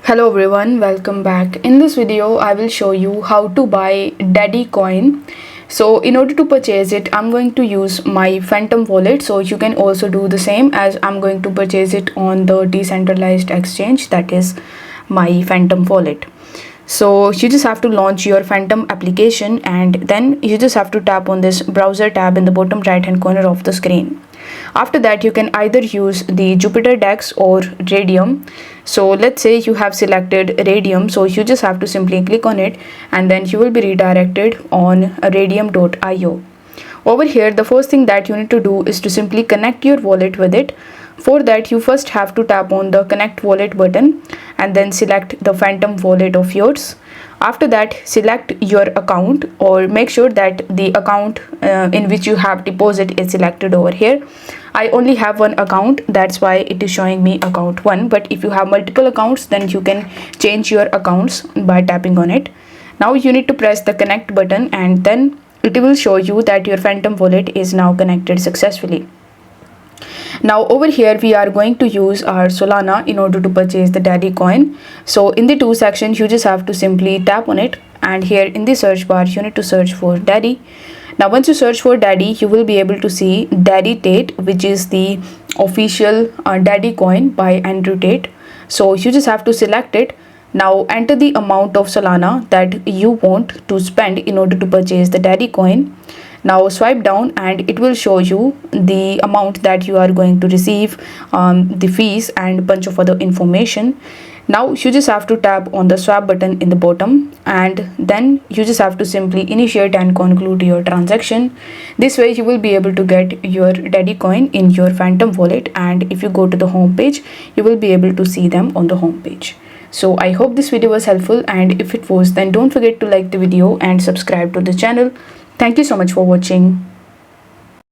Hello everyone, welcome back. In this video, I will show you how to buy Daddy coin. So in order to purchase it, I'm going to use my Phantom wallet. So you can also do the same, as I'm going to purchase it on the decentralized exchange, that is my Phantom wallet. So you just have to launch your Phantom application, and then you just have to tap on this browser tab in the bottom right hand corner of the screen. After that, you can either use the Jupiter DEX or Radium. So let's say you have selected Radium, so you just have to simply click on it, and then you will be redirected on radium.io. Over here, the first thing that you need to do is to simply connect your wallet with it. For that, you first have to tap on the connect wallet button and then select the Phantom wallet of yours. After that, select your account, or make sure that the account in which you have deposit is selected over here. I only have one account, that's why it is showing me account 1, but if you have multiple accounts, then you can change your accounts by tapping on it. Now you need to press the connect button, and then it will show you that your Phantom wallet is now connected successfully. Now over here, we are going to use our Solana in order to purchase the Daddy coin. So in the two sections, you just have to simply tap on it, and here in the search bar, you need to search for Daddy. Now once you search for Daddy, you will be able to see Andrew Tate, which is the official Daddy coin by Andrew Tate. So you just have to select it. Now enter the amount of Solana that you want to spend in order to purchase the Daddy coin. Now swipe down, and it will show you the amount that you are going to receive, the fees, and a bunch of other information. Now you just have to tap on the swap button in the bottom, and then you just have to simply initiate and conclude your transaction. This way you will be able to get your Daddy coin in your Phantom wallet, and if you go to the home page, you will be able to see them on the home page. So I hope this video was helpful, and if it was, then don't forget to like the video and subscribe to the channel. Thank you so much for watching.